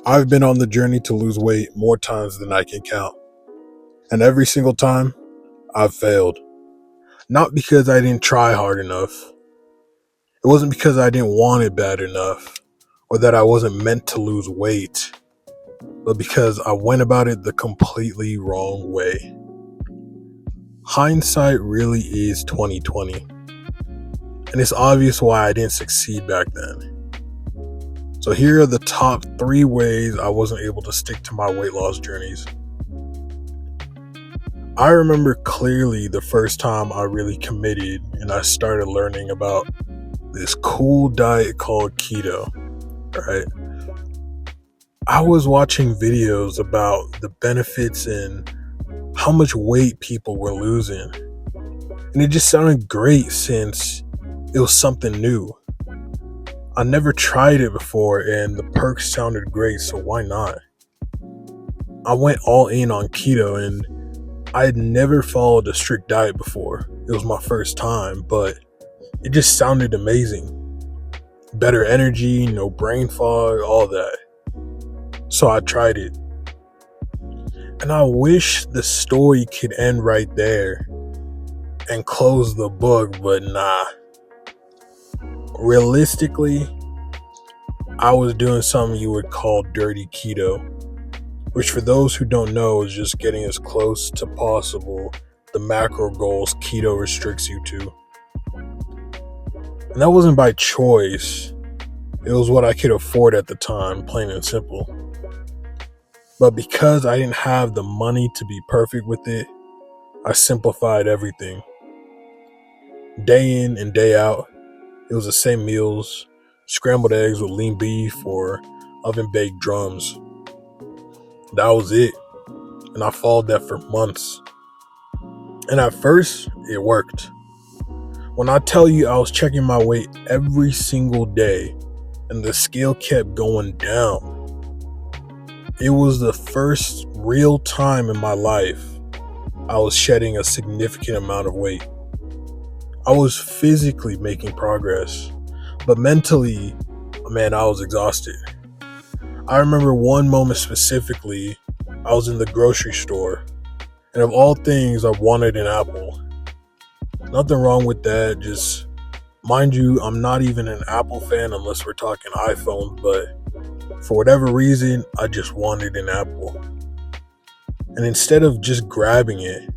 I've been on the journey to lose weight more times than I can count. And every single time, I've failed. Not because I didn't try hard enough. It wasn't because I didn't want it bad enough or that I wasn't meant to lose weight, but because I went about it the completely wrong way. Hindsight really is 2020. And it's obvious why I didn't succeed back then. So here are the top 3 ways I wasn't able to stick to my weight loss journeys. I remember clearly the first time I really committed and I started learning about this cool diet called keto, right? I was watching videos about the benefits and how much weight people were losing. And it just sounded great since it was something new. I never tried it before and the perks sounded great, so why not? I went all in on keto and I had never followed a strict diet before. It was my first time, but it just sounded amazing. Better energy, no brain fog, all that. So I tried it. And I wish the story could end right there and close the book, but nah. Realistically, I was doing something you would call dirty keto, which for those who don't know is just getting as close to possible the macro goals keto restricts you to. And that wasn't by choice. It was what I could afford at the time, plain and simple. But because I didn't have the money to be perfect with it, I simplified everything. Day in and day out, it was the same meals, scrambled eggs with lean beef or oven-baked drums. That was it. And I followed that for months. And at first, it worked. When I tell you I was checking my weight every single day and the scale kept going down, it was the first real time in my life I was shedding a significant amount of weight. I was physically making progress, but mentally, man, I was exhausted. I remember one moment specifically. I was in the grocery store, and of all things, I wanted an apple. Nothing wrong with that, just mind you, I'm not even an Apple fan unless we're talking iPhones, but for whatever reason, I just wanted an apple. And instead of just grabbing it,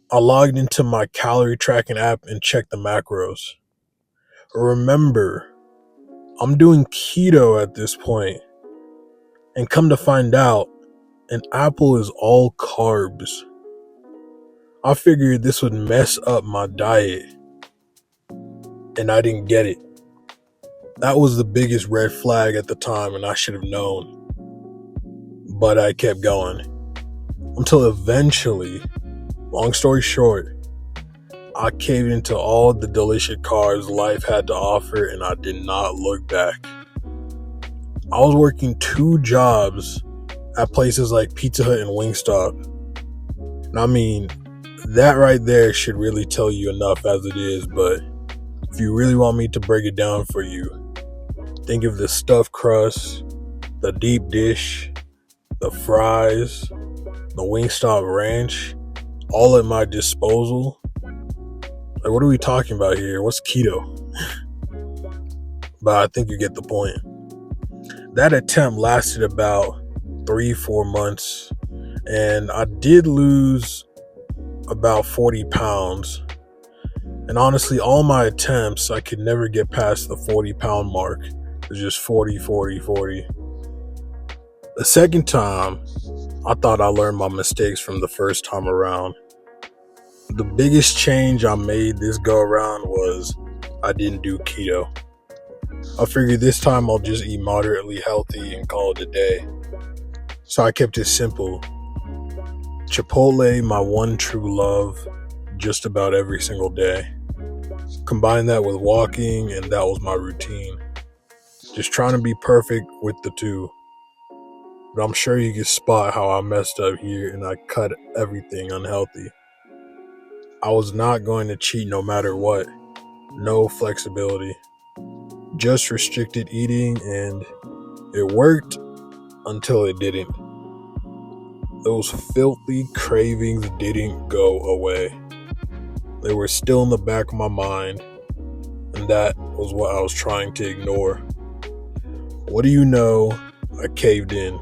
I logged into my calorie tracking app and checked the macros. Remember, I'm doing keto at this point, and come to find out, an apple is all carbs. I figured this would mess up my diet, and I didn't get it. That was the biggest red flag at the time, and I should have known. But I kept going. Until eventually, long story short, I caved into all the delicious carbs life had to offer, and I did not look back. I was working 2 jobs at places like Pizza Hut and Wingstop. And I mean, that right there should really tell you enough as it is, but if you really want me to break it down for you, think of the stuffed crust, the deep dish, the fries, the Wingstop ranch, all at my disposal. Like, what are we talking about here? What's keto? But I think you get the point. That attempt lasted about 3-4 months, and I did lose about 40 pounds. And honestly, all my attempts, I could never get past the 40-pound mark. It was just 40, 40, 40. The second time, I thought I learned my mistakes from the first time around. The biggest change I made this go around was I didn't do keto. I figured this time I'll just eat moderately healthy and call it a day. So I kept it simple. Chipotle, my one true love, just about every single day. Combine that with walking, and that was my routine. Just trying to be perfect with the 2. But I'm sure you can spot how I messed up here and I cut everything unhealthy. I was not going to cheat no matter what. No flexibility. Just restricted eating, and it worked, until it didn't. Those filthy cravings didn't go away. They were still in the back of my mind, and that was what I was trying to ignore. What do you know? I caved in.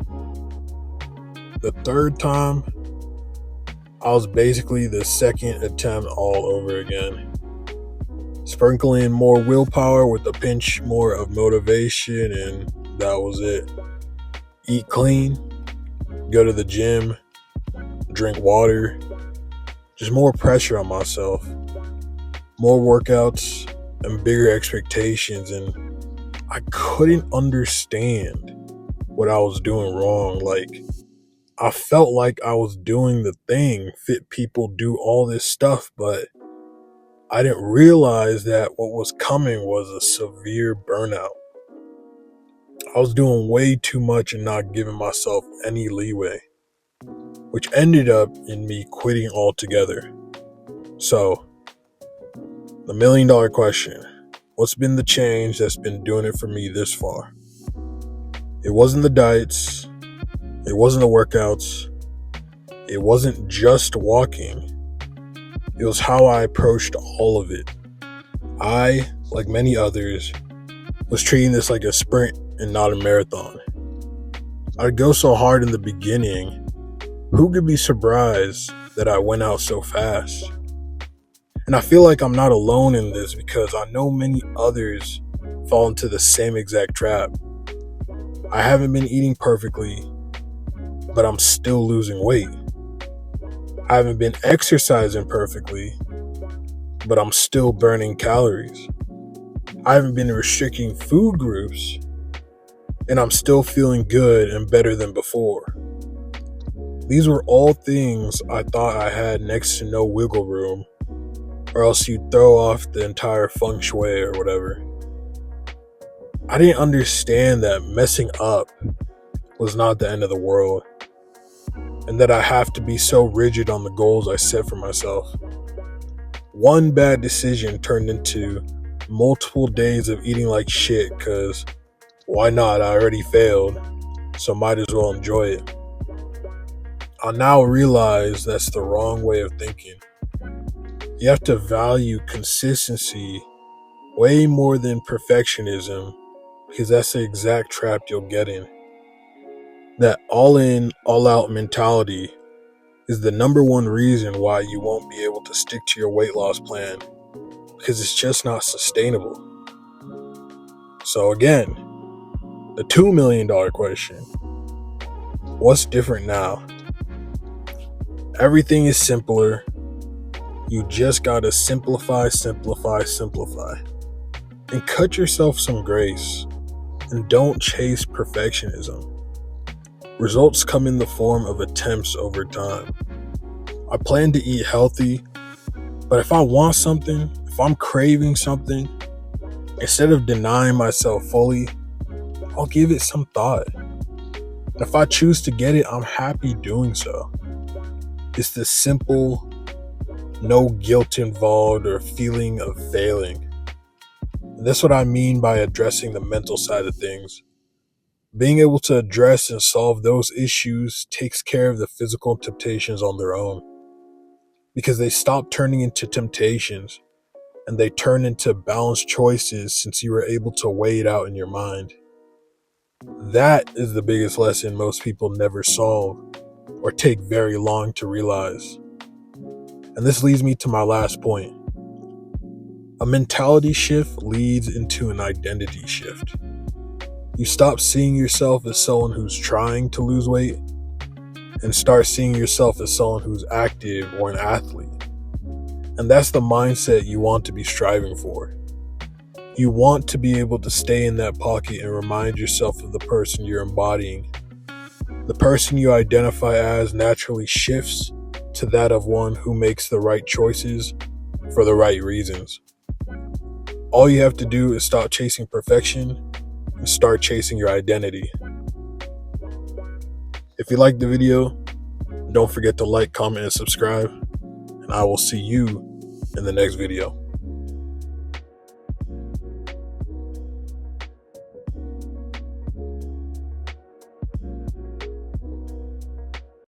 The third time, I was basically the second attempt all over again. Sprinkle in more willpower with a pinch more of motivation, and that was it. Eat clean, go to the gym, drink water, just more pressure on myself, more workouts and bigger expectations, and I couldn't understand what I was doing wrong. Like, I felt like I was doing the thing fit people do all this stuff, but I didn't realize that what was coming was a severe burnout. I was doing way too much and not giving myself any leeway, which ended up in me quitting altogether. So, the $1 million question: what's been the change that's been doing it for me this far? It wasn't the diets, it wasn't the workouts, it wasn't just walking. It was how I approached all of it. I, like many others, was treating this like a sprint and not a marathon. I'd go so hard in the beginning, who could be surprised that I went out so fast? And I feel like I'm not alone in this because I know many others fall into the same exact trap. I haven't been eating perfectly, but I'm still losing weight. I haven't been exercising perfectly, but I'm still burning calories. I haven't been restricting food groups, and I'm still feeling good and better than before. These were all things I thought I had next to no wiggle room, or else you'd throw off the entire feng shui or whatever. I didn't understand that messing up was not the end of the world, and that I have to be so rigid on the goals I set for myself. One bad decision turned into multiple days of eating like shit because why not? I already failed, so might as well enjoy it. I now realize that's the wrong way of thinking. You have to value consistency way more than perfectionism, because that's the exact trap you'll get in. That all-in, all-out mentality is the number one reason why you won't be able to stick to your weight loss plan, because it's just not sustainable. So again, the $2 million question: what's different now? Everything is simpler. You just gotta simplify, and cut yourself some grace, and don't chase perfectionism. Results come in the form of attempts over time. I plan to eat healthy, but if I want something, if I'm craving something, instead of denying myself fully, I'll give it some thought. And if I choose to get it, I'm happy doing so. It's the simple, no guilt involved or feeling of failing. And that's what I mean by addressing the mental side of things. Being able to address and solve those issues takes care of the physical temptations on their own, because they stop turning into temptations and they turn into balanced choices since you were able to weigh it out in your mind. That is the biggest lesson most people never solve or take very long to realize. And this leads me to my last point. A mentality shift leads into an identity shift. You stop seeing yourself as someone who's trying to lose weight and start seeing yourself as someone who's active or an athlete. And that's the mindset you want to be striving for. You want to be able to stay in that pocket and remind yourself of the person you're embodying. The person you identify as naturally shifts to that of one who makes the right choices for the right reasons. All you have to do is stop chasing perfection and start chasing your identity. If you liked the video, don't forget to like, comment, and subscribe, and I will see you in the next video.